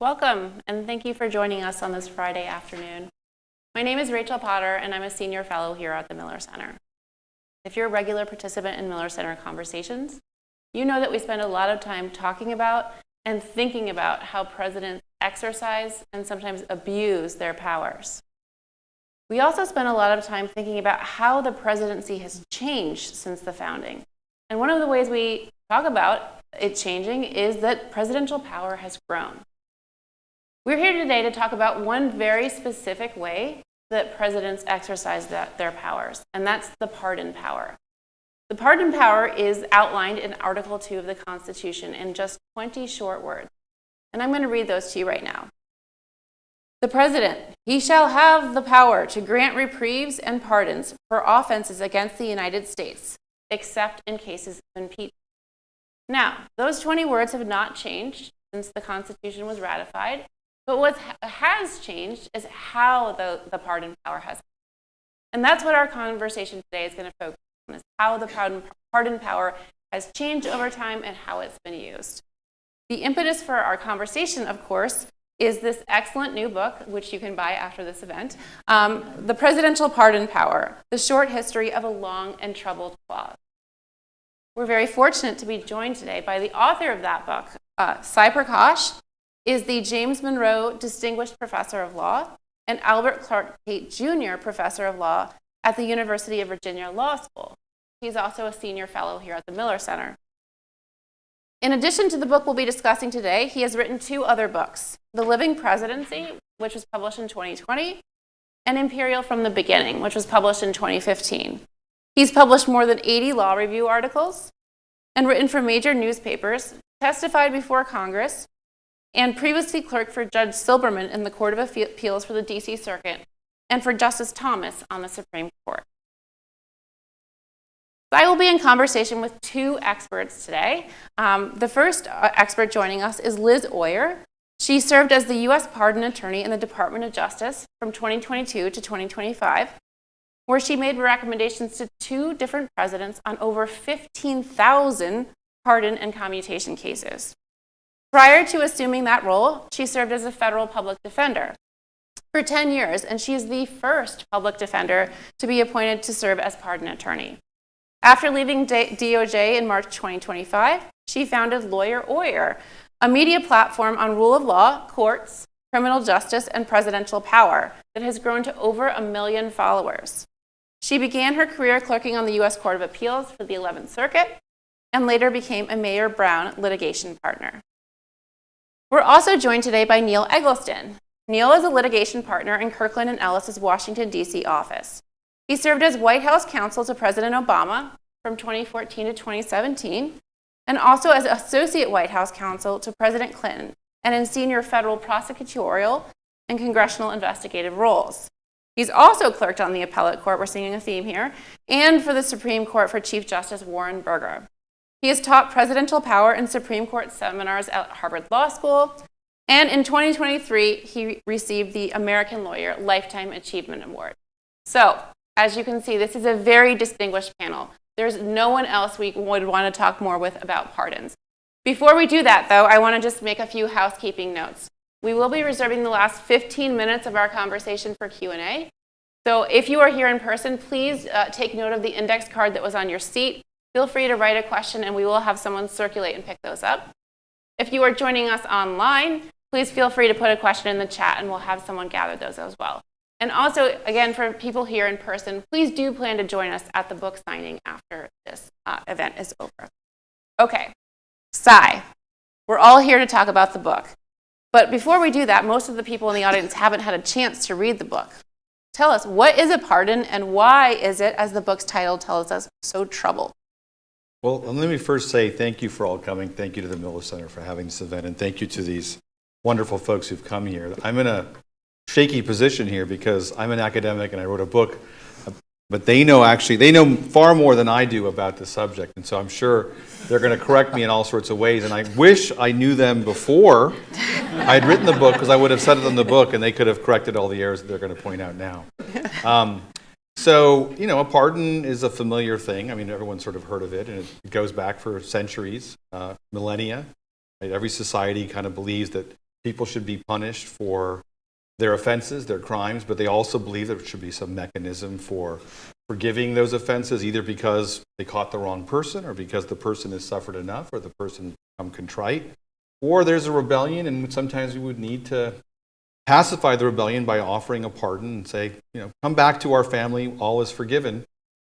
Welcome, and thank you for joining us on this Friday afternoon. My name is Rachel Potter, and I'm a senior fellow here at the Miller Center. If you're a regular participant in Miller Center conversations, you know that we spend a lot of time talking about and thinking about how presidents exercise and sometimes abuse their powers. We also spend a lot of time thinking about how the presidency has changed since the founding. And one of the ways we talk about it changing is that presidential power has grown. We're here today to talk about one very specific way that presidents exercise their powers, and that's the pardon power. The pardon power is outlined in Article 2 of the Constitution in just 20 short words, and I'm going to read those to you right now. The President, he shall have the power to grant reprieves and pardons for offenses against the United States, except in cases of impeachment. Now, those 20 words have not changed since the Constitution was ratified, but what has changed is how the pardon power has. And that's what our conversation today is going to focus on, is how the pardon power has changed over time and how it's been used. The impetus for our conversation, of course, is this excellent new book, which you can buy after this event, The Presidential Pardon Power, The Short History of a Long and Troubled Clause. We're very fortunate to be joined today by the author of that book. Saikrishna Prakash is the James Monroe Distinguished Professor of Law and Albert Clark Tate Jr. Professor of Law at the University of Virginia Law School. He's also a senior fellow here at the Miller Center. In addition to the book we'll be discussing today, he has written two other books, The Living Presidency, which was published in 2020, and Imperial from the Beginning, which was published in 2015. He's published more than 80 law review articles and written for major newspapers, testified before Congress, and previously clerked for Judge Silberman in the Court of Appeals for the D.C. Circuit and for Justice Thomas on the Supreme Court. I will be in conversation with two experts today. The first expert joining us is Liz Oyer. She served as the U.S. Pardon Attorney in the Department of Justice from 2022 to 2025, where she made recommendations to two different presidents on over 15,000 pardon and commutation cases. Prior to assuming that role, she served as a federal public defender for 10 years, and she is the first public defender to be appointed to serve as pardon attorney. After leaving DOJ in March 2025, she founded Lawyer Oyer, a media platform on rule of law, courts, criminal justice, and presidential power that has grown to over 1 million followers. She began her career clerking on the U.S. Court of Appeals for the 11th Circuit and later became a Mayer Brown litigation partner. We're also joined today by Neil Eggleston. Neil is a litigation partner in Kirkland & Ellis's Washington, D.C. office. He served as White House counsel to President Obama from 2014 to 2017, and also as associate White House counsel to President Clinton, and in senior federal prosecutorial and congressional investigative roles. He's also clerked on the appellate court, we're seeing a theme here, and for the Supreme Court for Chief Justice Warren Burger. He has taught presidential power in Supreme Court seminars at Harvard Law School, and in 2023, he received the American Lawyer Lifetime Achievement Award. So, as you can see, this is a very distinguished panel. There's no one else we would want to talk more with about pardons. Before we do that, though, I want to just make a few housekeeping notes. We will be reserving the last 15 minutes of our conversation for Q&A. So if you are here in person, please take note of the index card that was on your seat. Feel free to write a question, and we will have someone circulate and pick those up. If you are joining us online, please feel free to put a question in the chat, and we'll have someone gather those as well. And also, again, for people here in person, please do plan to join us at the book signing after this event is over. Okay, Sai, we're all here to talk about the book. But before we do that, most of the people in the audience haven't had a chance to read the book. Tell us, what is a pardon, and why is it, as the book's title tells us, so troubled? Well, let me first say thank you for all coming. Thank you to the Miller Center for having this event, and thank you to these wonderful folks who've come here. I'm in a shaky position here because I'm an academic and I wrote a book, but they know far more than I do about the subject, and so I'm sure they're going to correct me in all sorts of ways, and I wish I knew them before I had written the book, because I would have said it in the book and they could have corrected all the errors that they're going to point out now. So, a pardon is a familiar thing. I mean, everyone's sort of heard of it, and it goes back for centuries, millennia. Right? Every society kind of believes that people should be punished for their offenses, their crimes, but they also believe there should be some mechanism for forgiving those offenses, either because they caught the wrong person or because the person has suffered enough or the person has become contrite, or there's a rebellion and sometimes we would need to pacify the rebellion by offering a pardon and say, come back to our family, all is forgiven.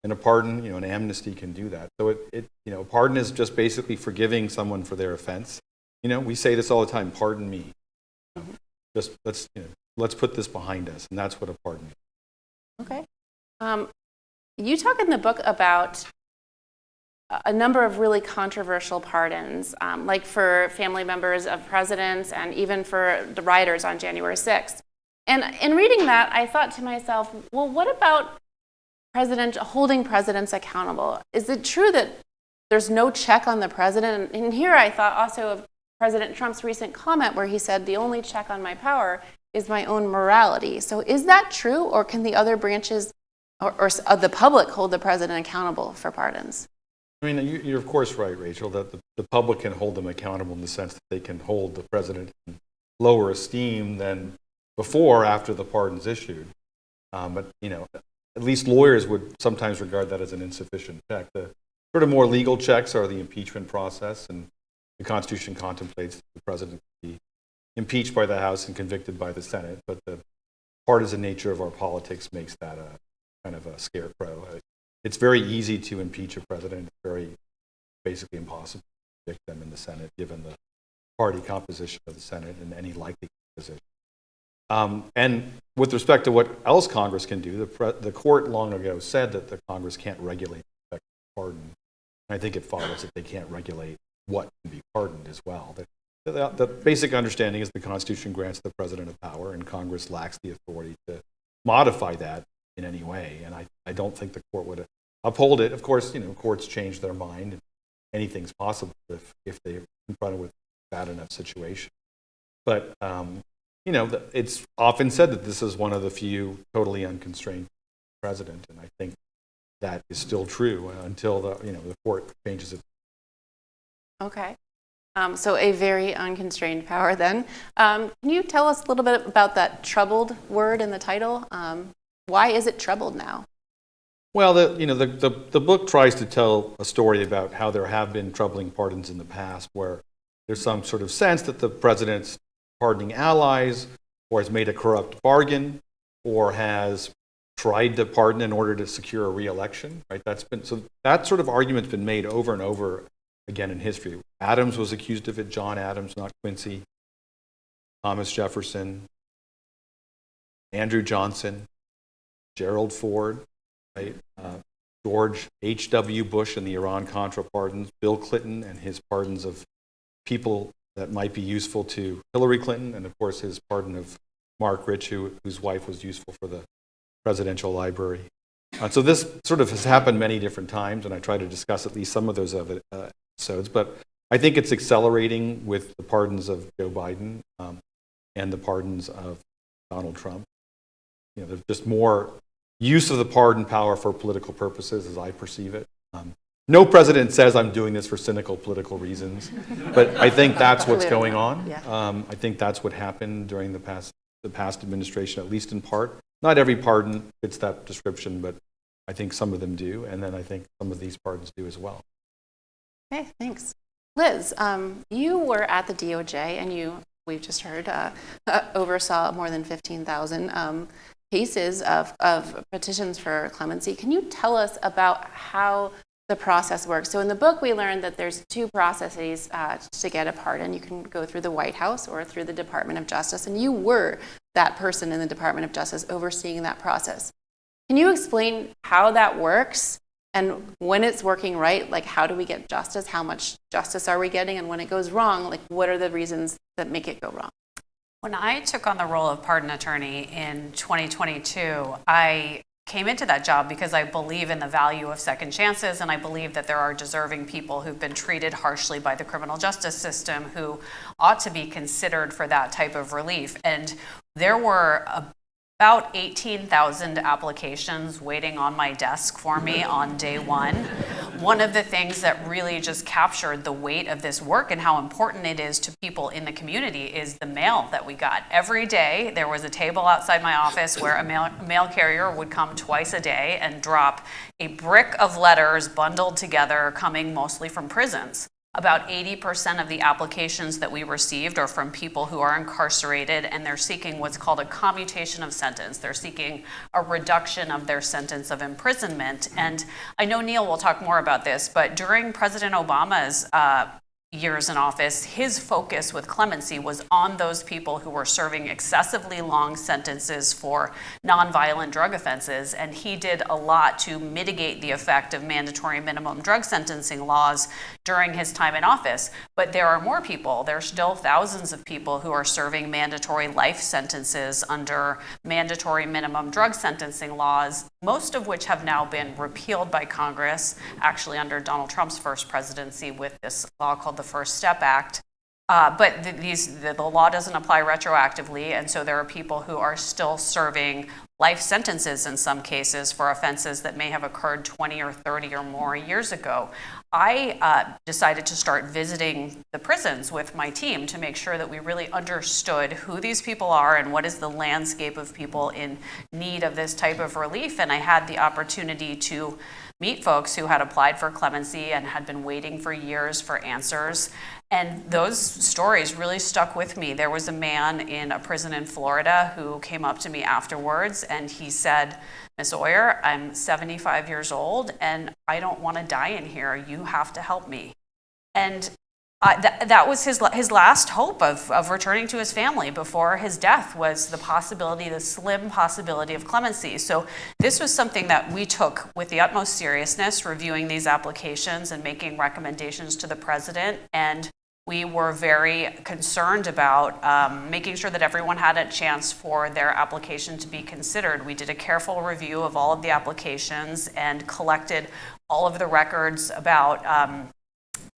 And a pardon, an amnesty can do that. So a pardon is just basically forgiving someone for their offense. We say this all the time, pardon me. Just let's put this behind us, and that's what a pardon is. Okay. You talk in the book about a number of really controversial pardons, like for family members of presidents and even for the rioters on January 6th. And in reading that, I thought to myself, well, what about holding presidents accountable? Is it true that there's no check on the president? And here I thought also of President Trump's recent comment where he said, the only check on my power is my own morality. So is that true, or can the other branches or the public hold the president accountable for pardons? I mean, you're of course right, Rachel, that the public can hold them accountable in the sense that they can hold the president in lower esteem than before after the pardon's issued. But, at least lawyers would sometimes regard that as an insufficient check. The sort of more legal checks are the impeachment process, and the Constitution contemplates that the president can be impeached by the House and convicted by the Senate, but the partisan nature of our politics makes that a kind of a scarecrow. It's very easy to impeach a president. It's very basically impossible to convict them in the Senate, given the party composition of the Senate and any likely composition. And with respect to what else Congress can do, the court long ago said that the Congress can't regulate the pardon. And I think it follows that they can't regulate what can be pardoned as well. The basic understanding is the Constitution grants the president a power, and Congress lacks the authority to modify that in any way. And I don't think the court would uphold it. Of course, courts change their mind. And anything's possible if they're confronted with a bad enough situation. But it's often said that this is one of the few totally unconstrained presidents, and I think that is still true until the court changes it. Okay. So a very unconstrained power then. Can you tell us a little bit about that troubled word in the title? Why is it troubled now? Well, the book tries to tell a story about how there have been troubling pardons in the past, where there's some sort of sense that the president's pardoning allies, or has made a corrupt bargain, or has tried to pardon in order to secure a re-election. Right? That sort of argument's been made over and over again in history. Adams was accused of it. John Adams, not Quincy. Thomas Jefferson. Andrew Johnson. Gerald Ford. Right? George H.W. Bush and the Iran-Contra pardons. Bill Clinton and his pardons of people that might be useful to Hillary Clinton, and of course his pardon of Mark Rich, whose wife was useful for the presidential library. So this sort of has happened many different times, and I try to discuss at least some of those episodes. But I think it's accelerating with the pardons of Joe Biden and the pardons of Donald Trump. There's just more use of the pardon power for political purposes, as I perceive it. No president says I'm doing this for cynical political reasons, but I think that's what's going on. Yeah. I think that's what happened during the past administration, at least in part. Not every pardon fits that description, but I think some of them do, and then I think some of these pardons do as well. Okay, thanks. Liz, you were at the DOJ, and we've just heard, oversaw more than 15,000 cases of petitions for clemency. Can you tell us about how the process works? So in the book, we learned that there's two processes to get a pardon. You can go through the White House or through the Department of Justice, and you were that person in the Department of Justice overseeing that process. Can you explain how that works, and when it's working right, like how do we get justice? How much justice are we getting? And when it goes wrong, like what are the reasons that make it go wrong? When I took on the role of pardon attorney in 2022, I came into that job because I believe in the value of second chances, and I believe that there are deserving people who've been treated harshly by the criminal justice system who ought to be considered for that type of relief. And there were about 18,000 applications waiting on my desk for me on day one. one of the things that really just captured the weight of this work and how important it is to people in the community is the mail that we got. Every day, there was a table outside my office where a mail carrier would come twice a day and drop a brick of letters bundled together, coming mostly from prisons. About 80% of the applications that we received are from people who are incarcerated, and they're seeking what's called a commutation of sentence. They're seeking a reduction of their sentence of imprisonment. And I know Neil will talk more about this, but during President Obama's years in office, his focus with clemency was on those people who were serving excessively long sentences for nonviolent drug offenses, and he did a lot to mitigate the effect of mandatory minimum drug sentencing laws during his time in office. But there are more people. There are still thousands of people who are serving mandatory life sentences under mandatory minimum drug sentencing laws, most of which have now been repealed by Congress, actually under Donald Trump's first presidency with this law called the First Step Act. But the law doesn't apply retroactively, and so there are people who are still serving life sentences in some cases for offenses that may have occurred 20 or 30 or more years ago. I decided to start visiting the prisons with my team to make sure that we really understood who these people are and what is the landscape of people in need of this type of relief. And I had the opportunity to meet folks who had applied for clemency and had been waiting for years for answers. And those stories really stuck with me. There was a man in a prison in Florida who came up to me afterwards and he said, "Ms. Oyer, I'm 75 years old and I don't want to die in here. You have to help me." And that was his last hope of returning to his family before his death, was the possibility, the slim possibility of clemency. So this was something that we took with the utmost seriousness, reviewing these applications and making recommendations to the president. And we were very concerned about making sure that everyone had a chance for their application to be considered. We did a careful review of all of the applications and collected all of the records about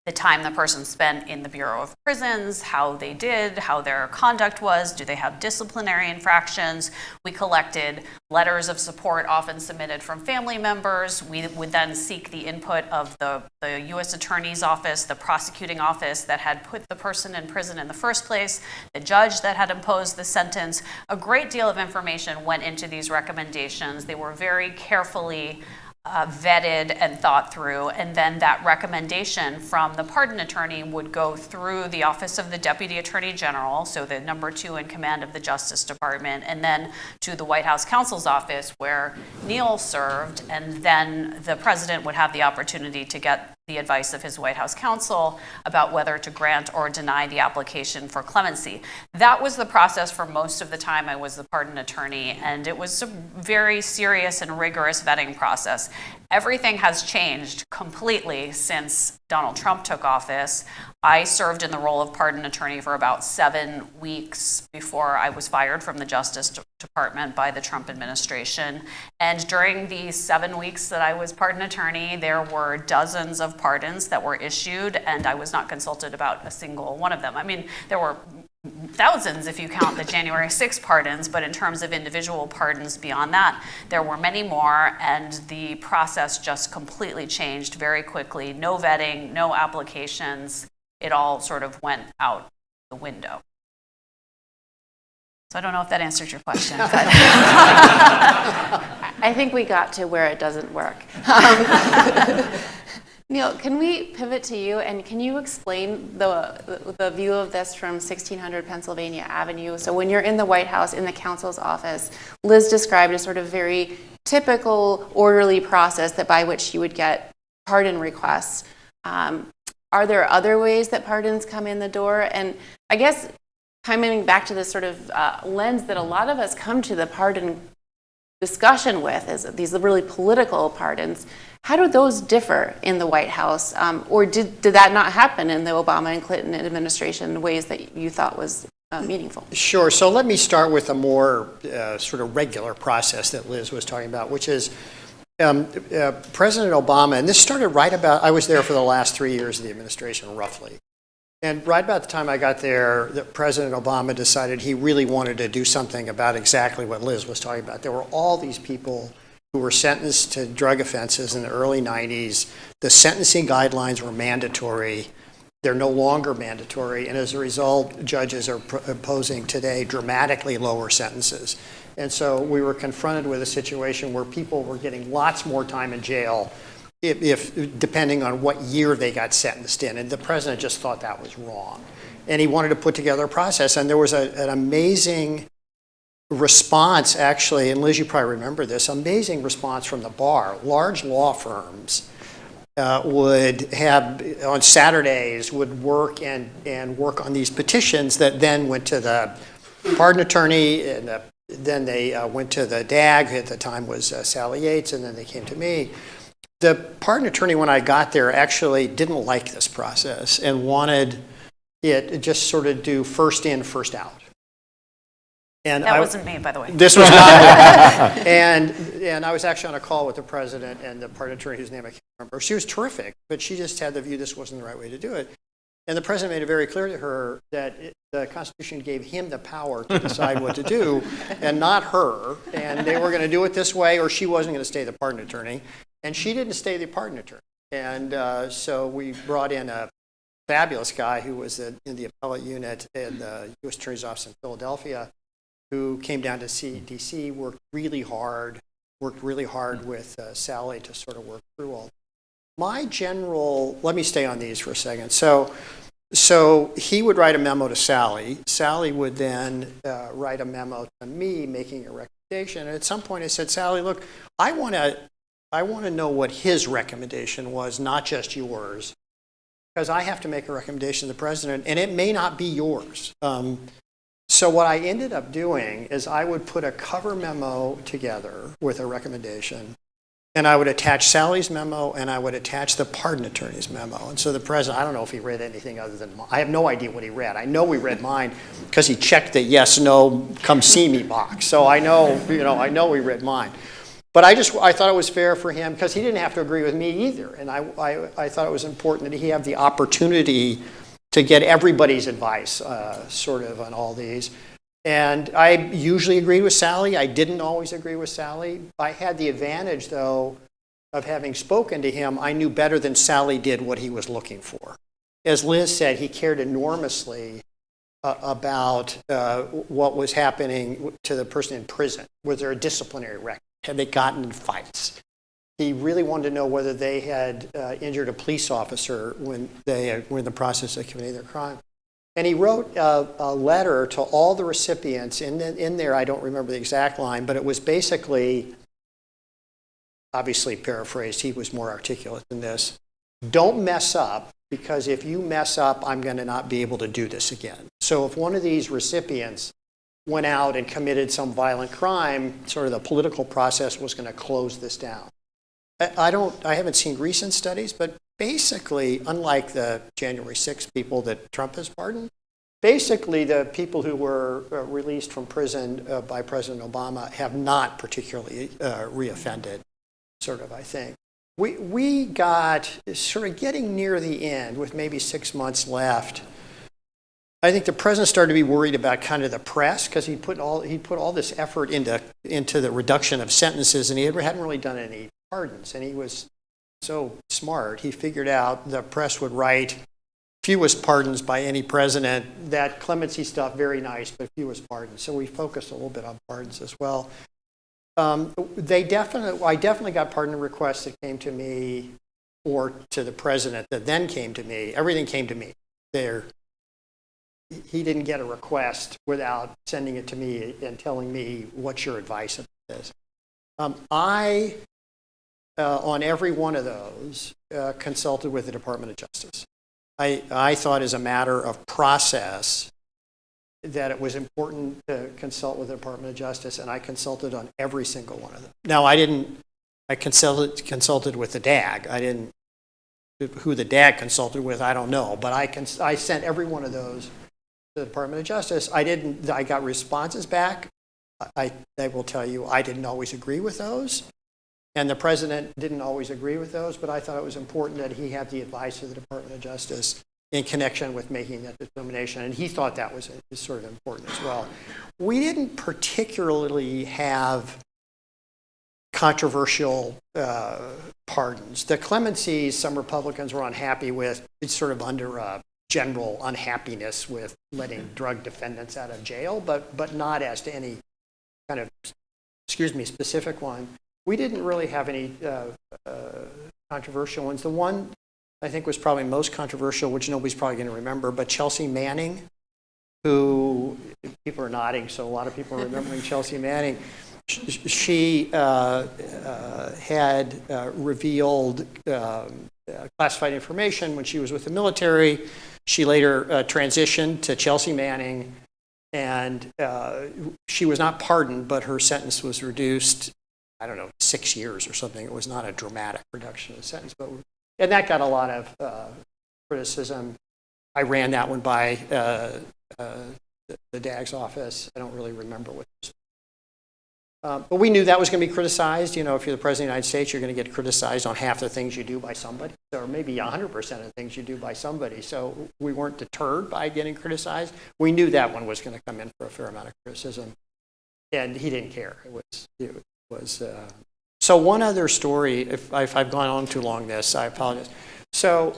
the time the person spent in the Bureau of Prisons, how they did, how their conduct was, do they have disciplinary infractions. We collected letters of support often submitted from family members. We would then seek the input of the U.S. Attorney's Office, the prosecuting office that had put the person in prison in the first place, the judge that had imposed the sentence. A great deal of information went into these recommendations. They were very carefully vetted and thought through, and then that recommendation from the pardon attorney would go through the Office of the Deputy Attorney General, so the number 2 in command of the Justice Department, and then to the White House counsel's office where Neil served, and then the president would have the opportunity to get the advice of his White House counsel about whether to grant or deny the application for clemency. That was the process for most of the time I was the pardon attorney, and it was a very serious and rigorous vetting process. Everything has changed completely since Donald Trump took office. I served in the role of pardon attorney for about 7 weeks before I was fired from the Justice Department by the Trump administration. And during the 7 weeks that I was pardon attorney, there were dozens of pardons that were issued, and I was not consulted about a single one of them. I mean, there were thousands if you count the January 6 pardons, but in terms of individual pardons beyond that, there were many more, and the process just completely changed very quickly. No vetting, no applications. It all sort of went out the window. So I don't know if that answers your question. But I think we got to where it doesn't work. Neil, can we pivot to you, and can you explain the view of this from 1600 Pennsylvania Avenue? So when you're in the White House, in the counsel's office, Liz described a sort of very typical orderly process that by which you would get pardon requests. Are there other ways that pardons come in the door? And I guess coming back to this sort of lens that a lot of us come to the pardon discussion with, is these really political pardons. How do those differ in the White House? Or did that not happen in the Obama and Clinton administration in ways that you thought was meaningful? Sure. So let me start with a more sort of regular process that Liz was talking about, which is President Obama, and this started right about, I was there for the last 3 years of the administration, roughly. And right about the time I got there, President Obama decided he really wanted to do something about exactly what Liz was talking about. There were all these people who were sentenced to drug offenses in the early 90s. The sentencing guidelines were mandatory. They're no longer mandatory, and as a result, judges are imposing today dramatically lower sentences. And so we were confronted with a situation where people were getting lots more time in jail if depending on what year they got sentenced in, and the president just thought that was wrong. And he wanted to put together a process, and there was an amazing response, actually, and Liz, you probably remember this, amazing response from the bar. Large law firms would have, on Saturdays, would work and work on these petitions that then went to the pardon attorney, and then they went to the DAG, at the time was Sally Yates, and then they came to me. The pardon attorney, when I got there, actually didn't like this process and wanted it just sort of do first in, first out. And That wasn't me, by the way. This was not me. And I was actually on a call with the president and the pardon attorney, whose name I can't remember. She was terrific, but she just had the view this wasn't the right way to do it. And the president made it very clear to her that the Constitution gave him the power to decide what to do, and not her. And they were going to do it this way, or she wasn't going to stay the pardon attorney. And she didn't stay the pardon attorney. And so we brought in a fabulous guy who was in the appellate unit in the U.S. Attorney's Office in Philadelphia, who came down to D.C., worked really hard with Sally to sort of work through all. Let me stay on these for a second. So he would write a memo to Sally. Sally would then write a memo to me making a recommendation. And at some point I said, Sally, look, I want to know what his recommendation was, not just yours, because I have to make a recommendation to the president, and it may not be yours. So what I ended up doing is I would put a cover memo together with a recommendation, and I would attach Sally's memo, and I would attach the pardon attorney's memo. And so the president, I don't know if he read anything other than mine. I have no idea what he read. I know he read mine because he checked the yes, no, come see me box. So I know he read mine. But I thought it was fair for him because he didn't have to agree with me either. And I thought it was important that he have the opportunity to get everybody's advice sort of on all these. And I usually agreed with Sally. I didn't always agree with Sally. I had the advantage, though, of having spoken to him. I knew better than Sally did what he was looking for. As Liz said, he cared enormously about what was happening to the person in prison. Was there a disciplinary record? Had they gotten in fights? He really wanted to know whether they had injured a police officer when they were in the process of committing their crime. And he wrote a letter to all the recipients. In there, I don't remember the exact line, but it was basically, obviously paraphrased, he was more articulate than this. Don't mess up, because if you mess up, I'm going to not be able to do this again. So if one of these recipients went out and committed some violent crime, sort of the political process was going to close this down. I haven't seen recent studies, but basically, unlike the January 6th people that Trump has pardoned, basically the people who were released from prison by President Obama have not particularly reoffended, sort of, I think. We got sort of getting near the end with maybe 6 months left. I think the president started to be worried about kind of the press because he put all this effort into the reduction of sentences, and he hadn't really done any pardons. And he was so smart, he figured out the press would write fewest pardons by any president. That clemency stuff, very nice, but fewest pardons. So we focused a little bit on pardons as well. I definitely got pardon requests that came to me or to the president that then came to me. Everything came to me. He didn't get a request without sending it to me and telling me, what's your advice about this? On every one of those, consulted with the Department of Justice. I thought as a matter of process that it was important to consult with the Department of Justice, and I consulted on every single one of them. Now, I consulted with the DAG. Who the DAG consulted with, I don't know, but I sent every one of those to the Department of Justice. I got responses back. I will tell you, I didn't always agree with those. And the president didn't always agree with those, but I thought it was important that he have the advice of the Department of Justice in connection with making that determination. And he thought that was sort of important as well. We didn't particularly have controversial pardons. The clemencies, some Republicans were unhappy with. It's sort of under general unhappiness with letting drug defendants out of jail, but not as to any kind of, specific one. We didn't really have any controversial ones. The one I think was probably most controversial, which nobody's probably going to remember, but Chelsea Manning, who, people are nodding, so a lot of people are remembering Chelsea Manning. She had revealed classified information when she was with the military. She later transitioned to Chelsea Manning, and she was not pardoned, but her sentence was reduced, 6 years or something. It was not a dramatic reduction of the sentence, and that got a lot of criticism. I ran that one by the DAG's office. I don't really remember what it was. But we knew that was going to be criticized. If you're the President of the United States, you're going to get criticized on half the things you do by somebody, or maybe 100% of the things you do by somebody. So we weren't deterred by getting criticized. We knew that one was going to come in for a fair amount of criticism, and he didn't care. It was. So one other story, if I've gone on too long this, I apologize. So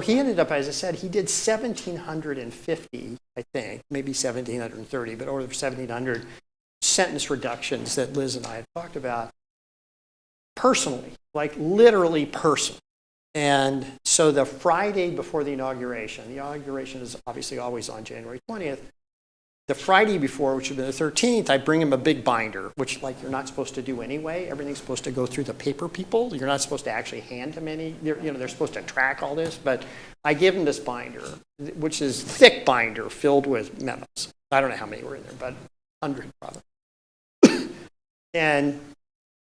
he ended up, as I said, he did 1,750, I think, maybe 1,730, but over 1,700 sentence reductions that Liz and I had talked about personally, like literally personally. And so the Friday before the inauguration is obviously always on January 20th. The Friday before, which would be the 13th, I bring him a big binder, which you're not supposed to do anyway. Everything's supposed to go through the paper people. You're not supposed to actually hand him any, they're supposed to track all this, but I give him this binder, which is thick binder filled with memos. I don't know how many were in there, but 100 probably. And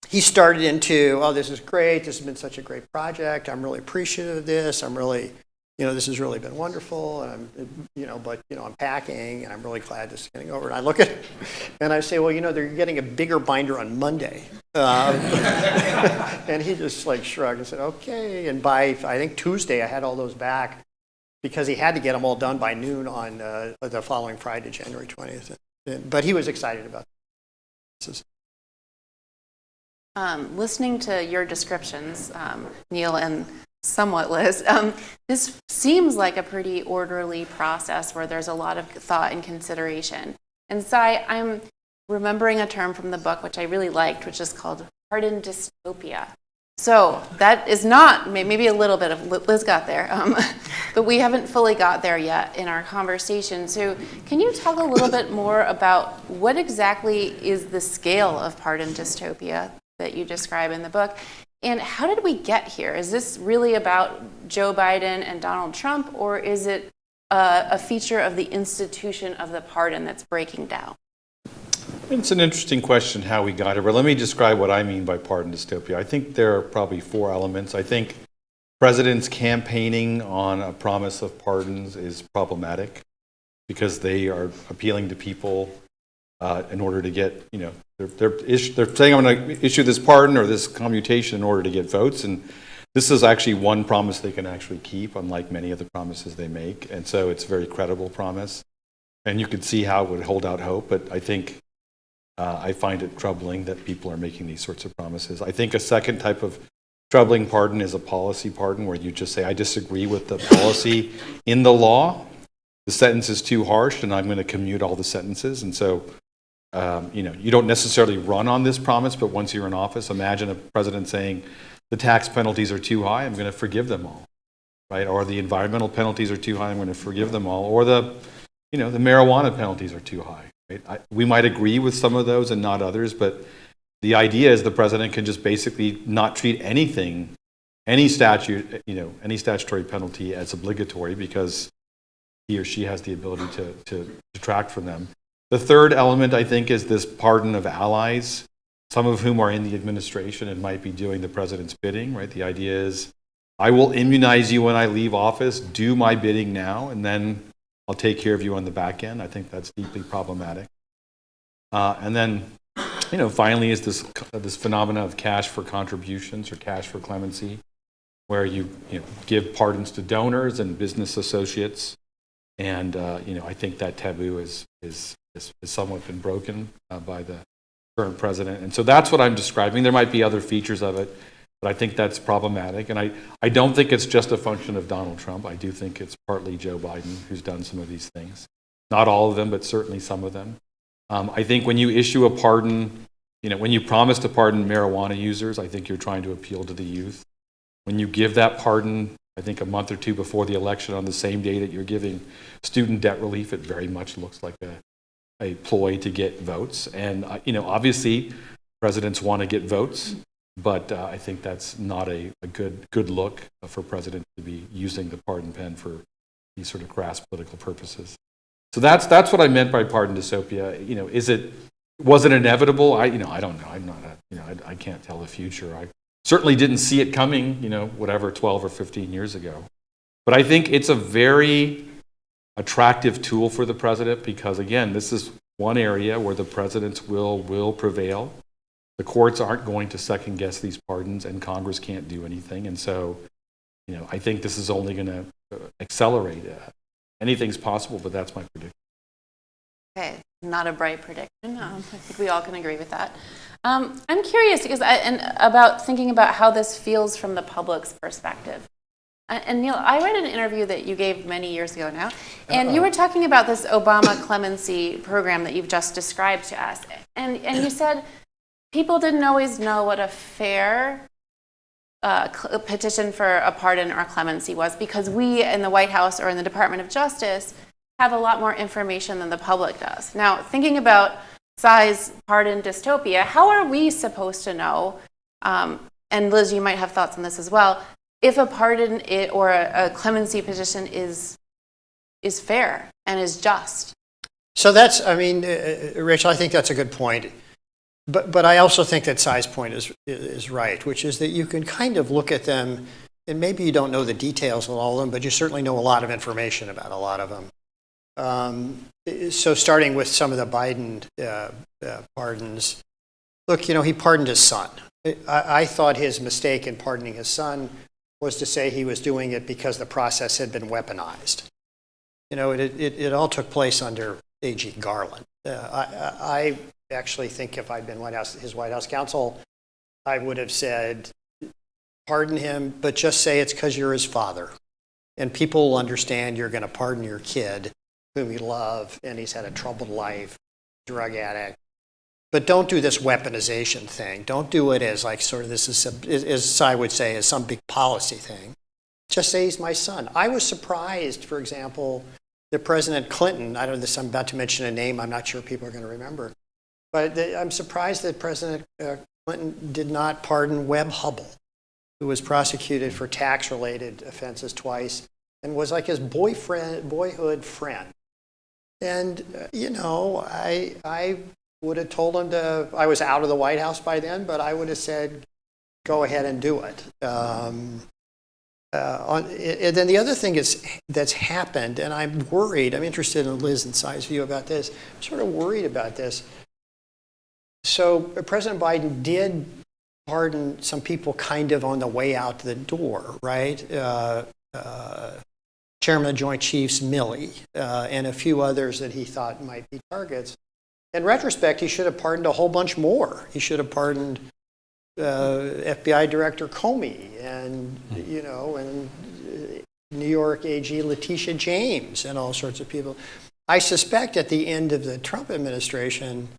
he started into, this is great. This has been such a great project. I'm really appreciative of this. I'm really, this has really been wonderful. And I'm packing, and I'm really glad this is getting over. And I look at it, and I say, well, they're getting a bigger binder on Monday. And he just shrugged and said, okay. And by, I think, Tuesday, I had all those back because he had to get them all done by noon on the following Friday, January 20th. But he was excited about this. Listening to your descriptions, Neil and somewhat Liz, this seems like a pretty orderly process where there's a lot of thought and consideration. And Sai, I'm remembering a term from the book which I really liked, which is called pardon dystopia. So that is not, maybe a little bit of, Liz got there, but we haven't fully got there yet in our conversation. So can you talk a little bit more about what exactly is the scale of pardon dystopia that you describe in the book? And how did we get here? Is this really about Joe Biden and Donald Trump, or is it a feature of the institution of the pardon that's breaking down? It's an interesting question how we got here, but let me describe what I mean by pardon dystopia. I think there are probably 4 elements. I think presidents campaigning on a promise of pardons is problematic because they are appealing to people in order to get, they're saying I'm going to issue this pardon or this commutation in order to get votes, and this is actually one promise they can actually keep, unlike many of the promises they make, and so it's a very credible promise, and you could see how it would hold out hope, but I think I find it troubling that people are making these sorts of promises. I think a second type of troubling pardon is a policy pardon, where you just say, I disagree with the policy in the law, the sentence is too harsh, and I'm going to commute all the sentences, and so you don't necessarily run on this promise, but once you're in office, imagine a president saying, the tax penalties are too high, I'm going to forgive them all, right? Or the environmental penalties are too high, I'm going to forgive them all. Or the marijuana penalties are too high, right? We might agree with some of those and not others, but the idea is the president can just basically not treat anything, any statute, any statutory penalty as obligatory because he or she has the ability to detract from them. The third element, I think, is this pardon of allies, some of whom are in the administration and might be doing the president's bidding, right? The idea is, I will immunize you when I leave office, do my bidding now, and then I'll take care of you on the back end. I think that's deeply problematic. And then, finally is this phenomena of cash for contributions or cash for clemency, where you give pardons to donors and business associates. And, I think that taboo is somewhat been broken by the current president. And so that's what I'm describing. There might be other features of it, but I think that's problematic. And I don't think it's just a function of Donald Trump. I do think it's partly Joe Biden who's done some of these things. Not all of them, but certainly some of them. I think when you issue a pardon, when you promise to pardon marijuana users, I think you're trying to appeal to the youth. When you give that pardon, I think a month or two before the election on the same day that you're giving student debt relief, it very much looks like a ploy to get votes. And, obviously presidents want to get votes, but I think that's not a good look for presidents to be using the pardon pen for these sort of crass political purposes. So that's what I meant by pardon dystopia. Was it inevitable? I don't know. I'm not I can't tell the future. I certainly didn't see it coming, 12 or 15 years ago. But I think it's a very attractive tool for the president because, again, this is one area where the president's will prevail. The courts aren't going to second guess these pardons, and Congress can't do anything. And so, I think this is only going to accelerate it. Anything's possible, but that's my prediction. Okay, not a bright prediction. I think we all can agree with that. I'm curious because about thinking about how this feels from the public's perspective. And Neil, I read an interview that you gave many years ago now, and you were talking about this Obama clemency program that you've just described to us. And you said people didn't always know what a fair petition for a pardon or clemency was because we in the White House or in the Department of Justice have a lot more information than the public does. Now, thinking about Sai's pardon dystopia, how are we supposed to know, and Liz, you might have thoughts on this as well, if a pardon or a clemency petition is fair and is just? So that's, Rachel, I think that's a good point. But I also think that Sai's point is right, which is that you can kind of look at them, and maybe you don't know the details of all of them, but you certainly know a lot of information about a lot of them. So starting with some of the Biden pardons, look, he pardoned his son. I thought his mistake in pardoning his son was to say he was doing it because the process had been weaponized. It all took place under A.G. Garland. I actually think if I'd been his White House counsel, I would have said, pardon him, but just say it's because you're his father. And people will understand you're going to pardon your kid, whom you love, and he's had a troubled life, drug addict. But don't do this weaponization thing. Don't do it as like sort of this is, as Sai would say, as some big policy thing. Just say he's my son. I was surprised, for example, that President Clinton, I'm about to mention a name I'm not sure people are going to remember, but I'm surprised that President Clinton did not pardon Webb Hubbell, who was prosecuted for tax-related offenses twice and was like his boyhood friend. And, I would have told him I was out of the White House by then, but I would have said, go ahead and do it. And then the other thing that's happened, and I'm worried, I'm interested in Liz and Sai's view about this, I'm sort of worried about this. So President Biden did pardon some people kind of on the way out the door, right? Chairman of the Joint Chiefs Milley, and a few others that he thought might be targets. In retrospect, he should have pardoned a whole bunch more. He should have pardoned FBI Director Comey and, and New York AG Letitia James and all sorts of people. I suspect at the end of the Trump administration,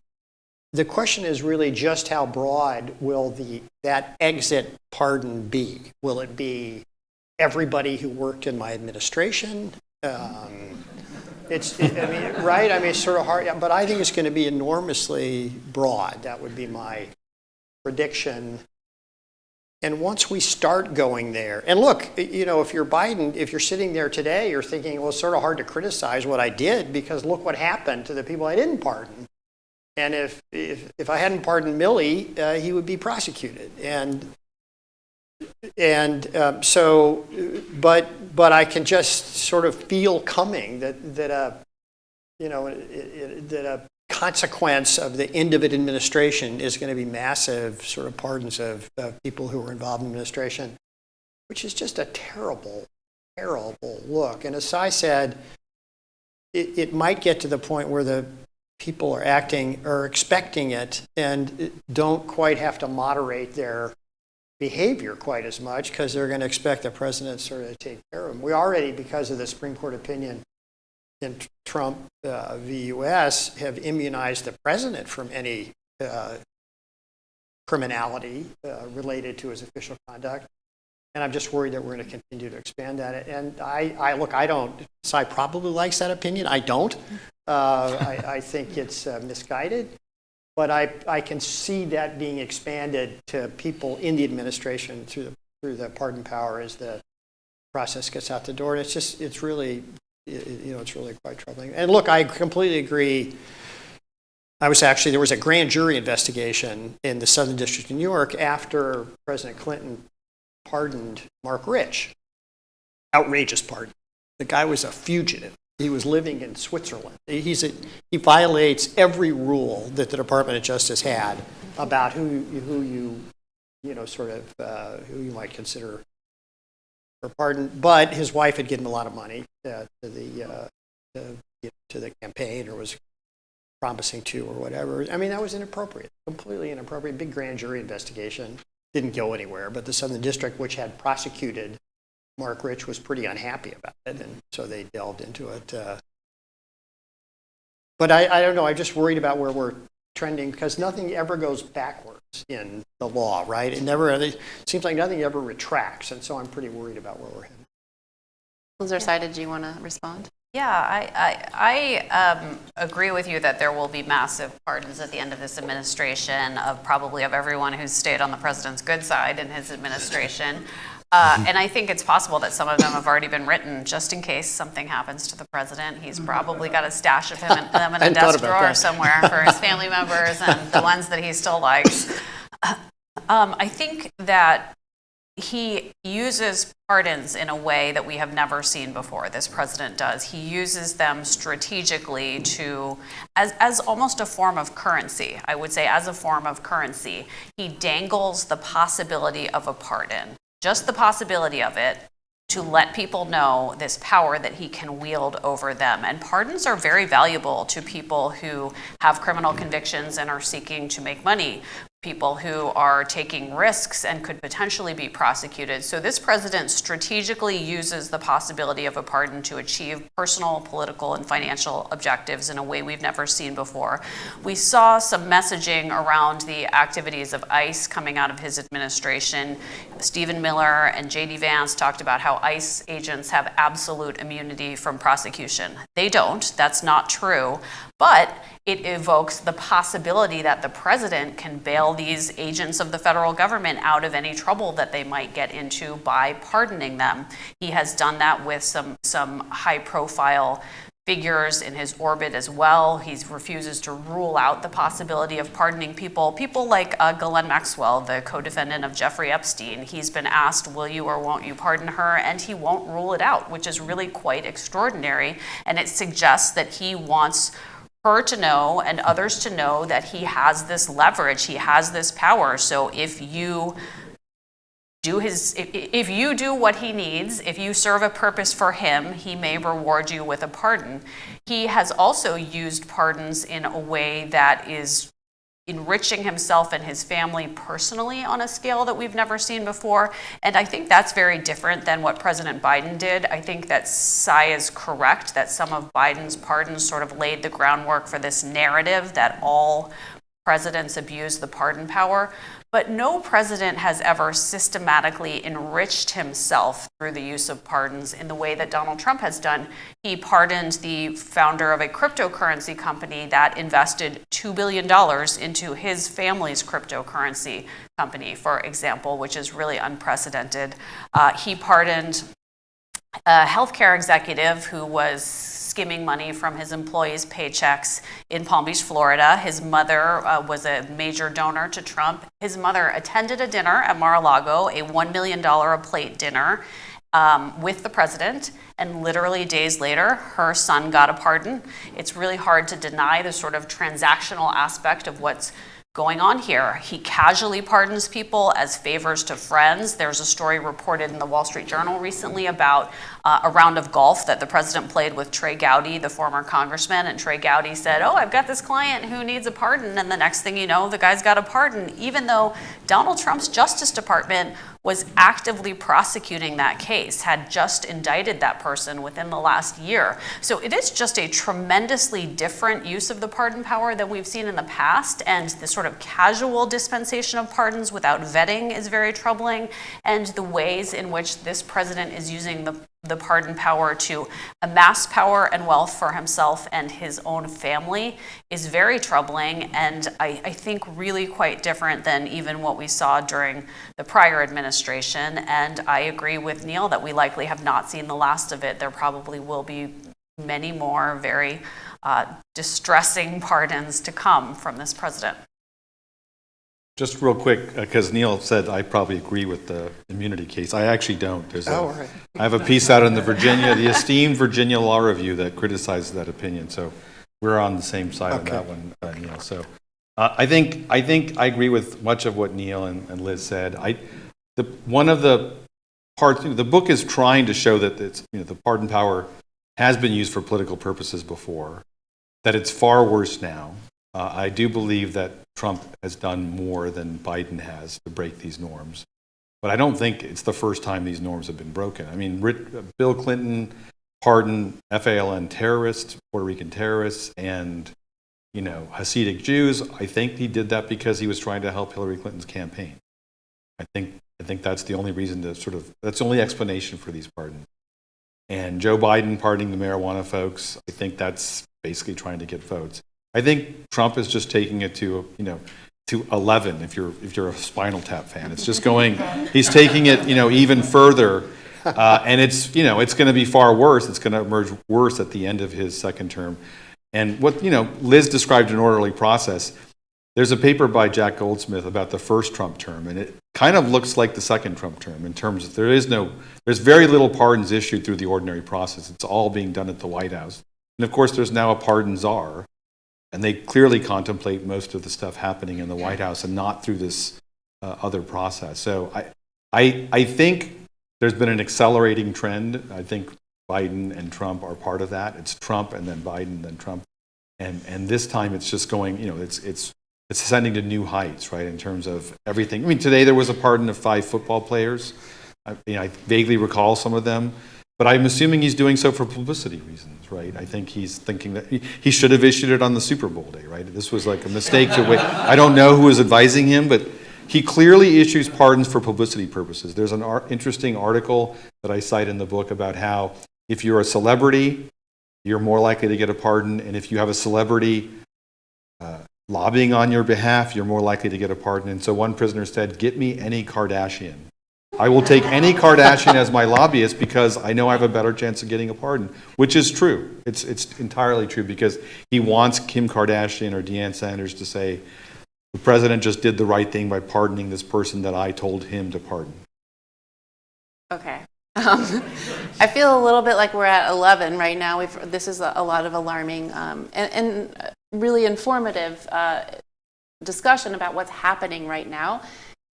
the question is really just how broad will that exit pardon be? Will it be everybody who worked in my administration? It's sort of hard, but I think it's going to be enormously broad. That would be my prediction. And once we start going there, and look, if you're Biden, if you're sitting there today, you're thinking, well, it's sort of hard to criticize what I did because look what happened to the people I didn't pardon. And if I hadn't pardoned Milley, he would be prosecuted. But I can just sort of feel coming that a consequence of the end of an administration is going to be massive sort of pardons of people who were involved in administration, which is just a terrible, terrible look. And as Sai said, it might get to the point where the people are expecting it and don't quite have to moderate their behavior quite as much because they're going to expect the president sort of to take care of them. We already, because of the Supreme Court opinion in Trump v. U.S., have immunized the president from any criminality related to his official conduct. And I'm just worried that we're going to continue to expand that. And I don't, Sai probably likes that opinion. I don't. I think it's misguided. But I can see that being expanded to people in the administration through the pardon power as the process gets out the door. And it's really quite troubling. And look, I completely agree. There was a grand jury investigation in the Southern District of New York after President Clinton pardoned Mark Rich. Outrageous pardon. The guy was a fugitive. He was living in Switzerland. He violates every rule that the Department of Justice had about who you might consider for pardon. But his wife had given him a lot of money to the campaign, or was promising to, or whatever. I mean, that was inappropriate, completely inappropriate. Big grand jury investigation, didn't go anywhere. But the Southern District, which had prosecuted Mark Rich, was pretty unhappy about it, and so they delved into it. But I don't know, I'm just worried about where we're trending, because nothing ever goes backwards in the law, right? It seems like nothing ever retracts, and so I'm pretty worried about where we're headed. Liz or Sai, did you want to respond? Yeah, I agree with you that there will be massive pardons at the end of this administration of everyone who's stayed on the president's good side in his administration. And I think it's possible that some of them have already been written just in case something happens to the president. He's probably got a stash of them in a desk drawer somewhere for his family members and the ones that he still likes. I think that he uses pardons in a way that we have never seen before. This president does. He uses them strategically as almost a form of currency. I would say as a form of currency. He dangles the possibility of a pardon, just the possibility of it, to let people know this power that he can wield over them. And pardons are very valuable to people who have criminal convictions and are seeking to make money, people who are taking risks and could potentially be prosecuted. So this president strategically uses the possibility of a pardon to achieve personal, political, and financial objectives in a way we've never seen before. We saw some messaging around the activities of ICE coming out of his administration. Stephen Miller and J.D. Vance talked about how ICE agents have absolute immunity from prosecution. They don't. That's not true. But it evokes the possibility that the president can bail these agents of the federal government out of any trouble that they might get into by pardoning them. He has done that with some high-profile figures in his orbit as well. He refuses to rule out the possibility of pardoning people like Ghislaine Maxwell, the co-defendant of Jeffrey Epstein. He's been asked, will you or won't you pardon her? And he won't rule it out, which is really quite extraordinary. And it suggests that he wants her to know and others to know that he has this leverage, he has this power. So if you do what he needs, if you serve a purpose for him, he may reward you with a pardon. He has also used pardons in a way that is enriching himself and his family personally on a scale that we've never seen before. And I think that's very different than what President Biden did. I think that Sai is correct that some of Biden's pardons sort of laid the groundwork for this narrative that all presidents abuse the pardon power. But no president has ever systematically enriched himself through the use of pardons in the way that Donald Trump has done. He pardoned the founder of a cryptocurrency company that invested $2 billion into his family's cryptocurrency company, for example, which is really unprecedented. He pardoned a healthcare executive who was skimming money from his employees' paychecks in Palm Beach, Florida. His mother was a major donor to Trump. His mother attended a dinner at Mar-a-Lago, a $1 million a plate dinner with the president, and literally days later, her son got a pardon. It's really hard to deny the sort of transactional aspect of what's going on here. He casually pardons people as favors to friends. There's a story reported in the Wall Street Journal recently about a round of golf that the president played with Trey Gowdy, the former congressman, and Trey Gowdy said, "Oh, I've got this client who needs a pardon," and the next thing you know, the guy's got a pardon, even though Donald Trump's Justice Department was actively prosecuting that case, had just indicted that person within the last year. So it is just a tremendously different use of the pardon power than we've seen in the past, and the sort of casual dispensation of pardons without vetting is very troubling, and the ways in which this president is using the pardon power to amass power and wealth for himself and his own family is very troubling, and I think really quite different than even what we saw during the prior administration. And I agree with Neil that we likely have not seen the last of it. There probably will be many more very distressing pardons to come from this president. Just real quick, because Neil said I probably agree with the immunity case. I actually don't. Right. I have a piece out in the esteemed Virginia Law Review that criticizes that opinion. So we're on the same side on that one, Neil. So I think I agree with much of what Neil and Liz said. One of the parts, the book is trying to show that the pardon power has been used for political purposes before, that it's far worse now. I do believe that Trump has done more than Biden has to break these norms. But I don't think it's the first time these norms have been broken. I mean, Bill Clinton pardoned FALN terrorists, Puerto Rican terrorists, and Hasidic Jews. I think he did that because he was trying to help Hillary Clinton's campaign. I think that's the only reason that's the only explanation for these pardons. And Joe Biden pardoning the marijuana folks, I think that's basically trying to get votes. I think Trump is just taking it to 11. If you're a Spinal Tap fan, it's just going. He's taking it even further, and it's going to be far worse. It's going to emerge worse at the end of his second term. And what Liz described an orderly process. There's a paper by Jack Goldsmith about the first Trump term, and it kind of looks like the second Trump term in terms of there's very little pardons issued through the ordinary process. It's all being done at the White House, and of course there's now a pardon czar. And they clearly contemplate most of the stuff happening in the White House and not through this other process. So I think there's been an accelerating trend. I think Biden and Trump are part of that. It's Trump and then Biden, then Trump. And this time it's just going, it's ascending to new heights, right, in terms of everything. I mean, today there was a pardon of 5 football players. I vaguely recall some of them. But I'm assuming he's doing so for publicity reasons, right? I think he's thinking that he should have issued it on the Super Bowl day, right? This was like a mistake to wait. I don't know who was advising him, but he clearly issues pardons for publicity purposes. There's an interesting article that I cite in the book about how if you're a celebrity, you're more likely to get a pardon, and if you have a celebrity lobbying on your behalf, you're more likely to get a pardon. And so one prisoner said, "Get me any Kardashian. I will take any Kardashian as my lobbyist because I know I have a better chance of getting a pardon," which is true. It's entirely true because he wants Kim Kardashian or Deion Sanders to say, the president just did the right thing by pardoning this person that I told him to pardon. Okay. I feel a little bit like we're at 11 right now. This is a lot of alarming and really informative discussion about what's happening right now.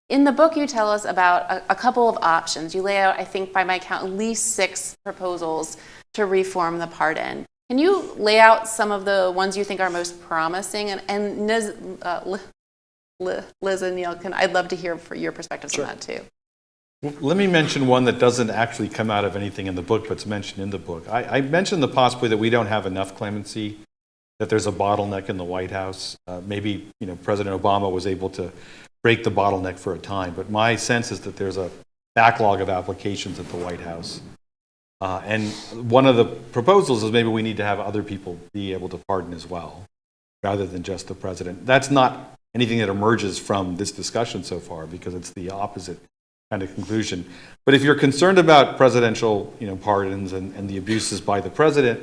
In the book, you tell us about a couple of options. You lay out, I think, by my count, at least 6 proposals to reform the pardon. Can you lay out some of the ones you think are most promising? And Liz and Neil, I'd love to hear your perspectives on that too. Well, let me mention one that doesn't actually come out of anything in the book, but it's mentioned in the book. I mentioned the possibility that we don't have enough clemency, that there's a bottleneck in the White House. Maybe President Obama was able to break the bottleneck for a time, but my sense is that there's a backlog of applications at the White House. And one of the proposals is maybe we need to have other people be able to pardon as well, rather than just the president. That's not anything that emerges from this discussion so far, because it's the opposite kind of conclusion. But if you're concerned about presidential pardons and the abuses by the president,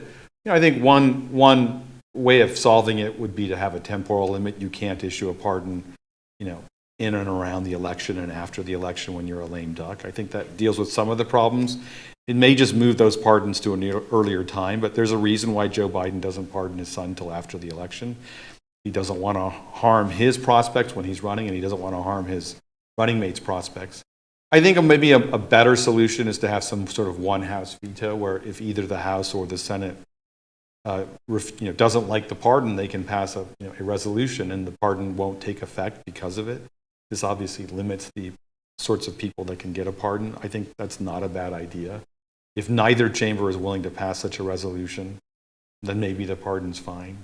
I think one way of solving it would be to have a temporal limit. You can't issue a pardon in and around the election and after the election when you're a lame duck. I think that deals with some of the problems. It may just move those pardons to an earlier time, but there's a reason why Joe Biden doesn't pardon his son until after the election. He doesn't want to harm his prospects when he's running, and he doesn't want to harm his running mates' prospects. I think maybe a better solution is to have some sort of one-house veto, where if either the House or the Senate doesn't like the pardon, they can pass a resolution, and the pardon won't take effect because of it. This obviously limits the sorts of people that can get a pardon. I think that's not a bad idea. If neither chamber is willing to pass such a resolution, then maybe the pardon's fine.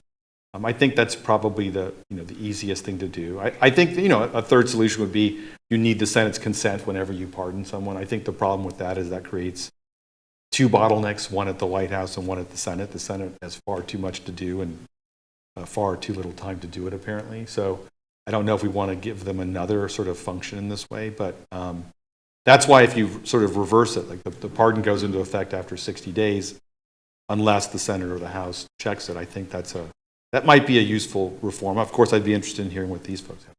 I think that's probably the easiest thing to do. I think a third solution would be you need the Senate's consent whenever you pardon someone. I think the problem with that is that creates two bottlenecks, one at the White House and one at the Senate. The Senate has far too much to do and far too little time to do it, apparently. So I don't know if we want to give them another sort of function in this way, but that's why if you sort of reverse it, like the pardon goes into effect after 60 days, unless the Senate or the House checks it, I think that might be a useful reform. Of course, I'd be interested in hearing what these folks have.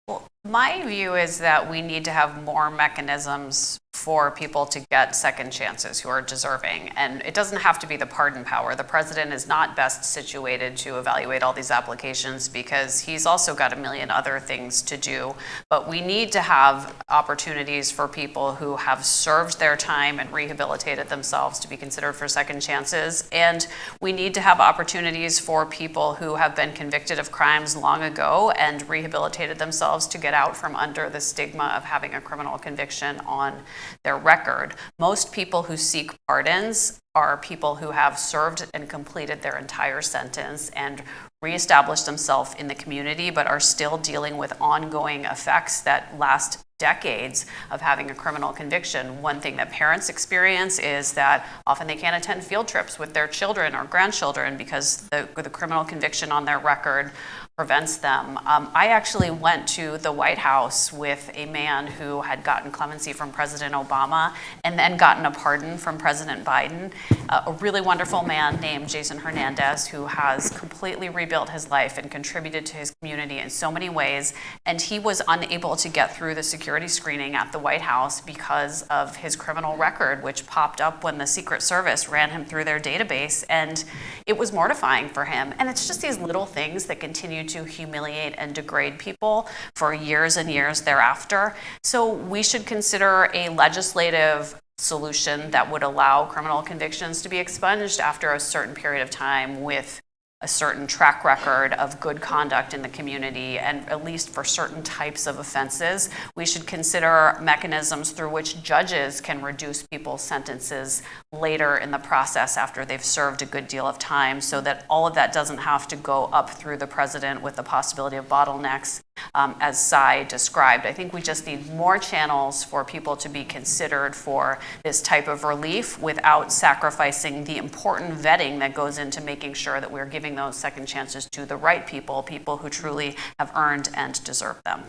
Well, my view is that we need to have more mechanisms for people to get second chances who are deserving. And it doesn't have to be the pardon power. The president is not best situated to evaluate all these applications because he's also got a million other things to do. But we need to have opportunities for people who have served their time and rehabilitated themselves to be considered for second chances. And we need to have opportunities for people who have been convicted of crimes long ago and rehabilitated themselves to get out from under the stigma of having a criminal conviction on their record. Most people who seek pardons are people who have served and completed their entire sentence and reestablished themselves in the community, but are still dealing with ongoing effects that last decades of having a criminal conviction. One thing that parents experience is that often they can't attend field trips with their children or grandchildren because the criminal conviction on their record prevents them. I actually went to the White House with a man who had gotten clemency from President Obama and then gotten a pardon from President Biden. A really wonderful man named Jason Hernandez who has completely rebuilt his life and contributed to his community in so many ways. And he was unable to get through the security screening at the White House because of his criminal record, which popped up when the Secret Service ran him through their database. And it was mortifying for him. And it's just these little things that continue to humiliate and degrade people for years and years thereafter. So we should consider a legislative solution that would allow criminal convictions to be expunged after a certain period of time with a certain track record of good conduct in the community, and at least for certain types of offenses. We should consider mechanisms through which judges can reduce people's sentences later in the process after they've served a good deal of time, so that all of that doesn't have to go up through the president with the possibility of bottlenecks, as Sai described. I think we just need more channels for people to be considered for this type of relief without sacrificing the important vetting that goes into making sure that we're giving those second chances to the right people, people who truly have earned and deserve them.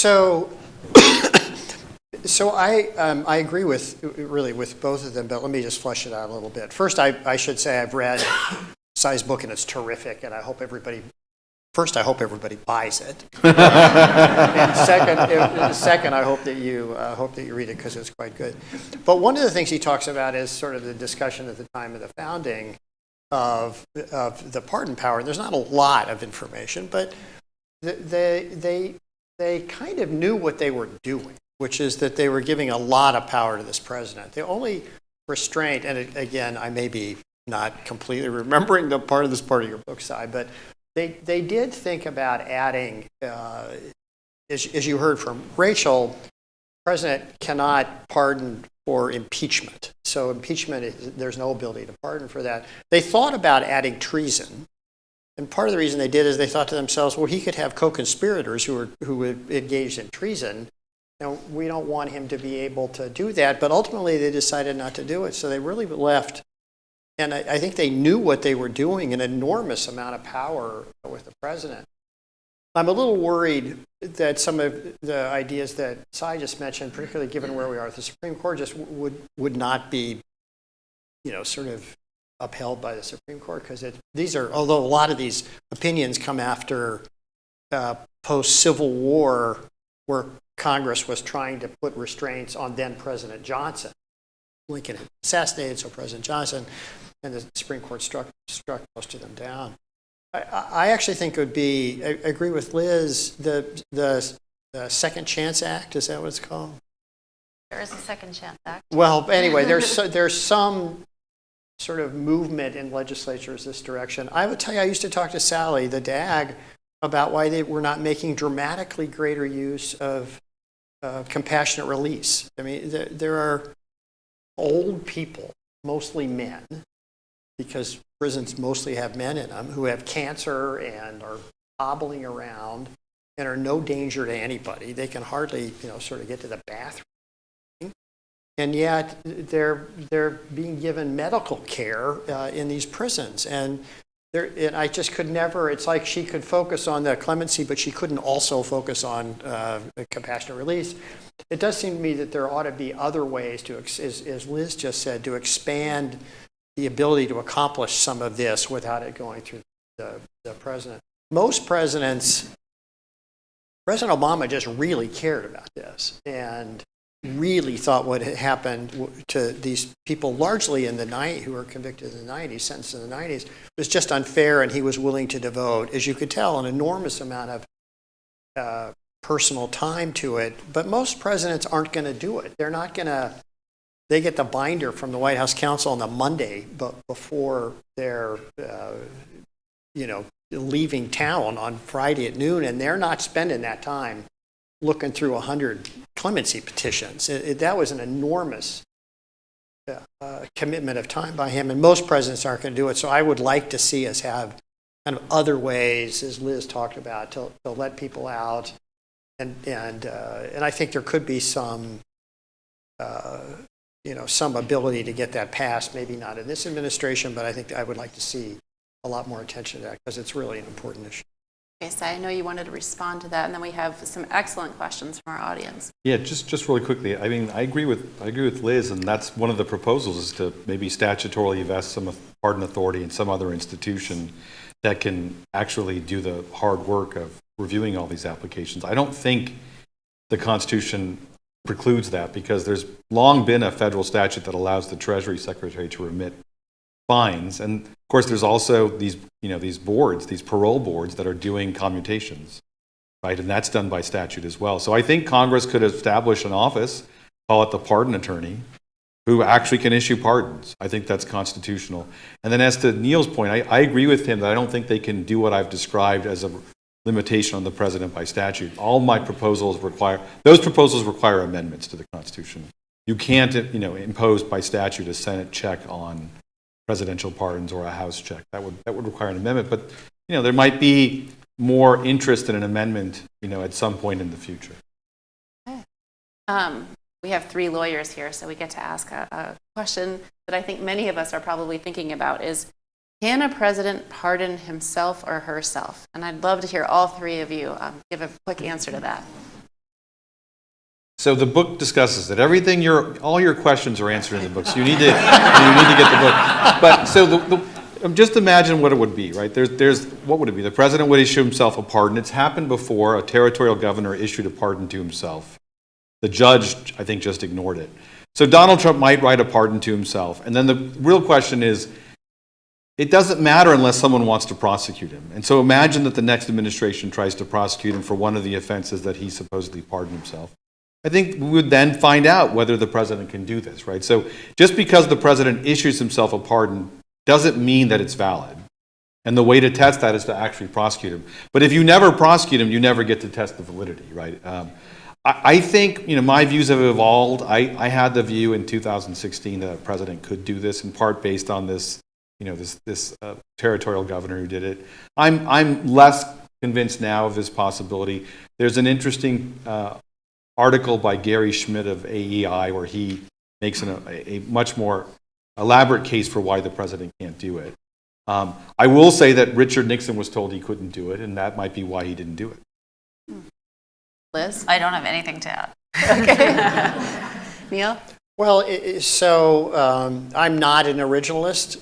So I agree with both of them, but let me just flesh it out a little bit. First, I should say I've read Sai's book and it's terrific, and I hope everybody buys it. And second, I hope that you read it because it's quite good. But one of the things he talks about is sort of the discussion at the time of the founding of the pardon power. There's not a lot of information, but they kind of knew what they were doing, which is that they were giving a lot of power to this president. The only restraint, and again, I may be not completely remembering the part of this part of your book, Sai, but they did think about adding, as you heard from Rachel, the president cannot pardon for impeachment. So impeachment, there's no ability to pardon for that. They thought about adding treason. And part of the reason they did is they thought to themselves, well, he could have co-conspirators who engaged in treason. Now, we don't want him to be able to do that, but ultimately they decided not to do it. So they really left, and I think they knew what they were doing, an enormous amount of power with the president. I'm a little worried that some of the ideas that Sai just mentioned, particularly given where we are at the Supreme Court, just would not be, sort of upheld by the Supreme Court, because although a lot of these opinions come after post-Civil War, where Congress was trying to put restraints on then President Johnson. Lincoln had assassinated, so President Johnson and the Supreme Court struck most of them down. I actually think it would be, I agree with Liz, the Second Chance Act, is that what it's called? There is a Second Chance Act. Well, anyway, there's some sort of movement in legislatures this direction. I would tell you, I used to talk to Sally, the DAG, about why they were not making dramatically greater use of compassionate release. I mean, there are old people, mostly men, because prisons mostly have men in them, who have cancer and are hobbling around and are no danger to anybody. They can hardly, sort of get to the bathroom. And yet they're being given medical care in these prisons. And I just could never, it's like she could focus on the clemency, but she couldn't also focus on compassionate release. It does seem to me that there ought to be other ways to, as Liz just said, to expand the ability to accomplish some of this without it going through the president. Most presidents, President Obama just really cared about this and really thought what had happened to these people largely in the night who were convicted in the 90s, sentenced in the 90s, was just unfair, and he was willing to devote, as you could tell, an enormous amount of personal time to it. But most presidents aren't going to do it. They're not going to, they get the binder from the White House counsel on the Monday before they're, leaving town on Friday at noon, and they're not spending that time looking through 100 clemency petitions. That was an enormous commitment of time by him, and most presidents aren't going to do it. So I would like to see us have kind of other ways, as Liz talked about, to let people out, and I think there could be some some ability to get that passed. Maybe not in this administration, but I think I would like to see a lot more attention to that because it's really an important issue. Okay, so I know you wanted to respond to that, and then we have some excellent questions from our audience. Yeah, just really quickly. I mean, I agree with Liz, and that's one of the proposals is to maybe statutorily vest some pardon authority in some other institution that can actually do the hard work of reviewing all these applications. I don't think the Constitution precludes that because there's long been a federal statute that allows the Treasury Secretary to remit fines, and of course there's also these boards, these parole boards that are doing commutations, right? And that's done by statute as well. So I think Congress could establish an office, call it the pardon attorney, who actually can issue pardons. I think that's constitutional. And then as to Neil's point, I agree with him that I don't think they can do what I've described as a limitation on the president by statute. All my proposals require amendments to the Constitution. You can't, impose by statute a Senate check on presidential pardons or a House check. That would require an amendment, but there might be more interest in an amendment, at some point in the future. Okay. We have 3 lawyers here, so we get to ask a question that I think many of us are probably thinking about is, can a president pardon himself or herself? And I'd love to hear all 3 of you give a quick answer to that. So the book discusses it. All your questions are answered in the book. So you need to get the book. But so just imagine what it would be, right? There's what would it be? The president would issue himself a pardon. It's happened before. A territorial governor issued a pardon to himself. The judge, I think, just ignored it. So Donald Trump might write a pardon to himself. And then the real question is, it doesn't matter unless someone wants to prosecute him. And so imagine that the next administration tries to prosecute him for one of the offenses that he supposedly pardoned himself. I think we would then find out whether the president can do this, right? So just because the president issues himself a pardon doesn't mean that it's valid. And the way to test that is to actually prosecute him. But if you never prosecute him, you never get to test the validity, right? I think, my views have evolved. I had the view in 2016 that a president could do this, in part based on this, this territorial governor who did it. I'm less convinced now of this possibility. There's an interesting article by Gary Schmidt of AEI where he makes a much more elaborate case for why the president can't do it. I will say that Richard Nixon was told he couldn't do it, and that might be why he didn't do it. Liz? I don't have anything to add. Okay. Neil? Well, I'm not an originalist,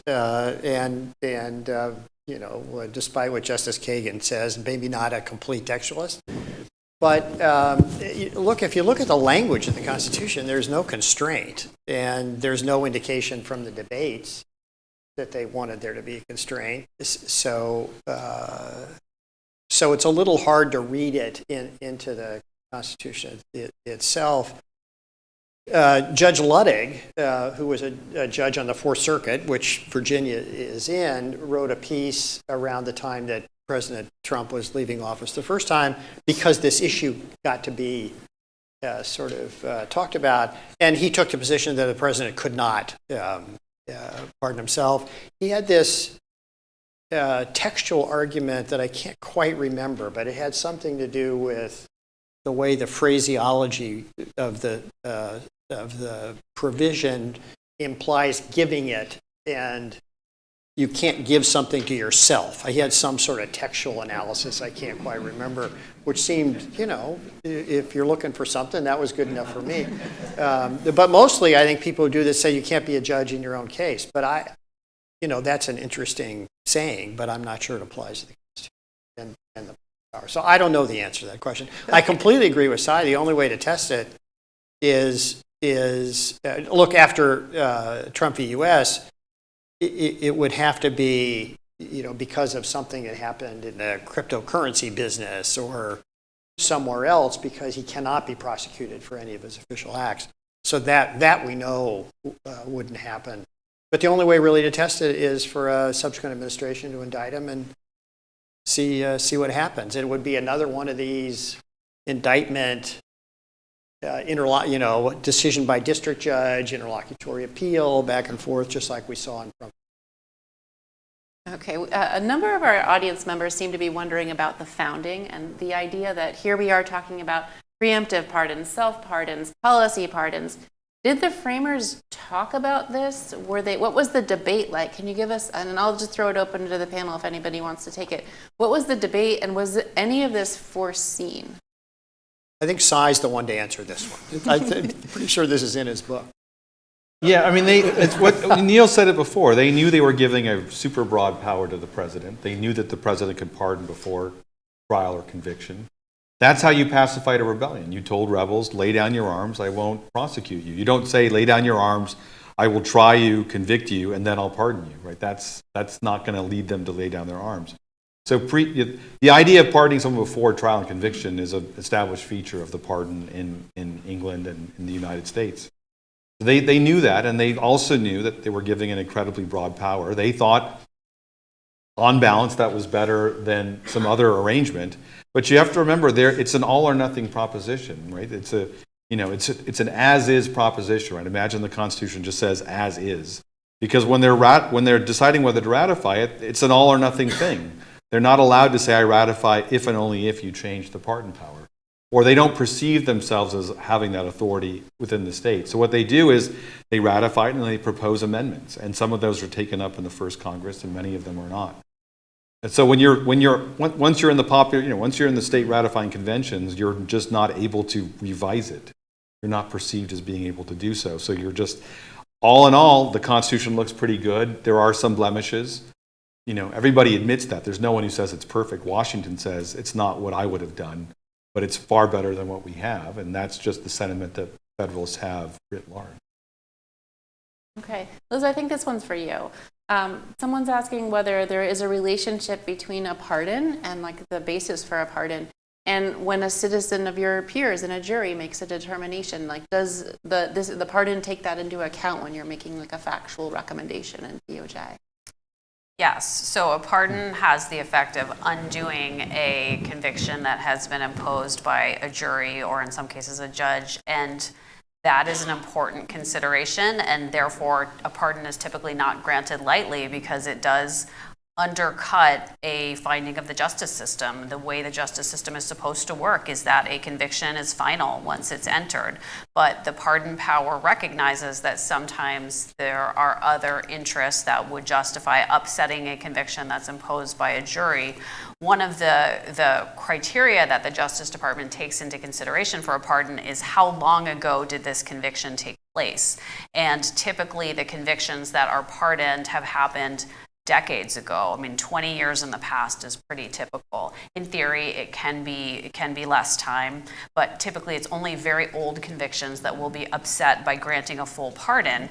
despite what Justice Kagan says, maybe not a complete textualist. But if you look at the language of the Constitution, there's no constraint, and there's no indication from the debates that they wanted there to be a constraint. So it's a little hard to read it into the Constitution itself. Judge Ludwig, who was a judge on the Fourth Circuit, which Virginia is in, wrote a piece around the time that President Trump was leaving office the first time, because this issue got to be talked about, and he took the position that the president could not pardon himself. He had this textual argument that I can't quite remember, but it had something to do with the way the phraseology of the provision implies giving it, and you can't give something to yourself. I had some sort of textual analysis, I can't quite remember, which seemed, if you're looking for something, that was good enough for me. But mostly, I think people who do this say you can't be a judge in your own case. But that's an interesting saying, but I'm not sure it applies to the Constitution and the power. So I don't know the answer to that question. I completely agree with Sai. The only way to test it is look, after Trump v. U.S., it would have to be, because of something that happened in the cryptocurrency business or somewhere else, because he cannot be prosecuted for any of his official acts. So that we know wouldn't happen. But the only way really to test it is for a subsequent administration to indict him and see what happens. It would be another one of these indictment, decision by district judge, interlocutory appeal, back and forth, just like we saw in Trump. Okay, a number of our audience members seem to be wondering about the founding and the idea that here we are talking about preemptive pardons, self-pardons, policy pardons. Did the framers talk about this? What was the debate like? Can you give us, and I'll just throw it open to the panel if anybody wants to take it. What was the debate, and was any of this foreseen? I think Sai's the one to answer this one. I'm pretty sure this is in his book. Yeah, I mean, it's what Neil said it before. They knew they were giving a super broad power to the president. They knew that the president could pardon before trial or conviction. That's how you pacified a rebellion. You told rebels, lay down your arms, I won't prosecute you. You don't say, lay down your arms, I will try you, convict you, and then I'll pardon you, right? That's not going to lead them to lay down their arms. So the idea of pardoning someone before trial and conviction is an established feature of the pardon in England and in the United States. They knew that, and they also knew that they were giving an incredibly broad power. They thought, on balance, that was better than some other arrangement. But you have to remember, it's an all or nothing proposition, right? It's an as is proposition, right? Imagine the Constitution just says as is, because when they're deciding whether to ratify it, it's an all or nothing thing. They're not allowed to say, I ratify if and only if you change the pardon power. Or they don't perceive themselves as having that authority within the state. So what they do is they ratify it and they propose amendments. And some of those are taken up in the first Congress and many of them are not. And so once you're in the state ratifying conventions, you're just not able to revise it. You're not perceived as being able to do so. So you're just, all in all, the Constitution looks pretty good. There are some blemishes. Everybody admits that. There's no one who says it's perfect. Washington says it's not what I would have done, but it's far better than what we have, and that's just the sentiment that Federalists have writ large. Okay. Liz, I think this one's for you. Someone's asking whether there is a relationship between a pardon and the basis for a pardon, and when a citizen of your peers in a jury makes a determination, does the pardon take that into account when you're making a factual recommendation in DOJ? Yes, so a pardon has the effect of undoing a conviction that has been imposed by a jury or in some cases a judge, and that is an important consideration, and therefore a pardon is typically not granted lightly because it does undercut a finding of the justice system. The way the justice system is supposed to work is that a conviction is final once it's entered. But the pardon power recognizes that sometimes there are other interests that would justify upsetting a conviction that's imposed by a jury. One of the criteria that the Justice Department takes into consideration for a pardon is how long ago did this conviction take place. And typically the convictions that are pardoned have happened decades ago. 20 years in the past is pretty typical. In theory, it can be less time, but typically it's only very old convictions that will be upset by granting a full pardon.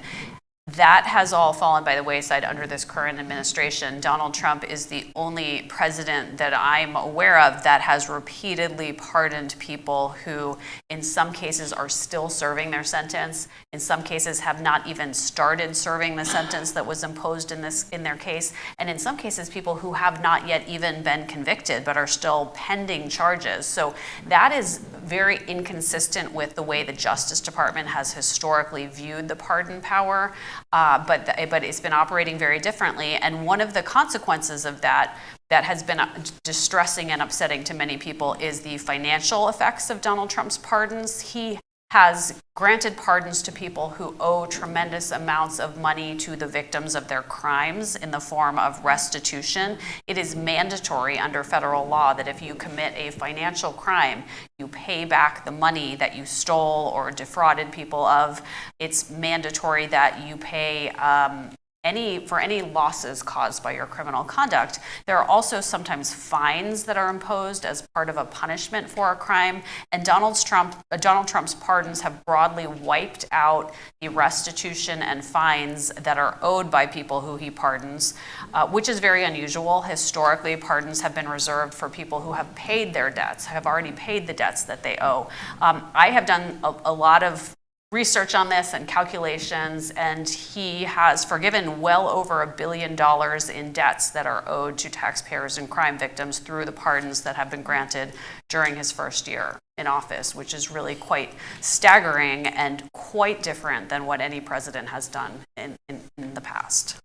That has all fallen by the wayside under this current administration. Donald Trump is the only president that I'm aware of that has repeatedly pardoned people who, in some cases, are still serving their sentence. In some cases, have not even started serving the sentence that was imposed in their case. And in some cases, people who have not yet even been convicted but are still pending charges. So that is very inconsistent with the way the Justice Department has historically viewed the pardon power. But it's been operating very differently. And one of the consequences of that has been distressing and upsetting to many people is the financial effects of Donald Trump's pardons. He has granted pardons to people who owe tremendous amounts of money to the victims of their crimes in the form of restitution. It is mandatory under federal law that if you commit a financial crime, you pay back the money that you stole or defrauded people of. It's mandatory that you pay for any losses caused by your criminal conduct. There are also sometimes fines that are imposed as part of a punishment for a crime. And Donald Trump's pardons have broadly wiped out the restitution and fines that are owed by people who he pardons, which is very unusual. Historically, pardons have been reserved for people who have paid their debts, have already paid the debts that they owe. I have done a lot of research on this and calculations, and he has forgiven well over $1 billion in debts that are owed to taxpayers and crime victims through the pardons that have been granted during his first year in office, which is really quite staggering and quite different than what any president has done in the past.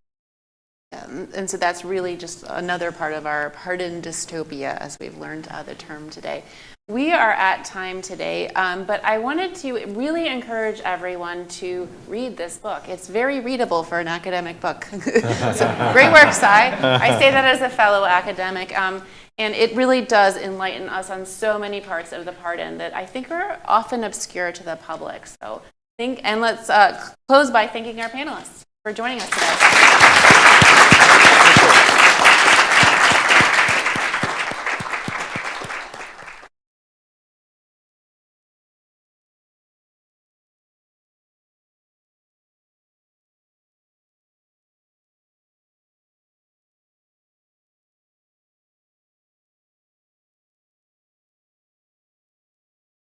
And so that's really just another part of our pardon dystopia, as we've learned the term today. We are at time today, but I wanted to really encourage everyone to read this book. It's very readable for an academic book. So great work, Sai. I say that as a fellow academic. And it really does enlighten us on so many parts of the pardon that I think are often obscure to the public. So let's close by thanking our panelists for joining us today.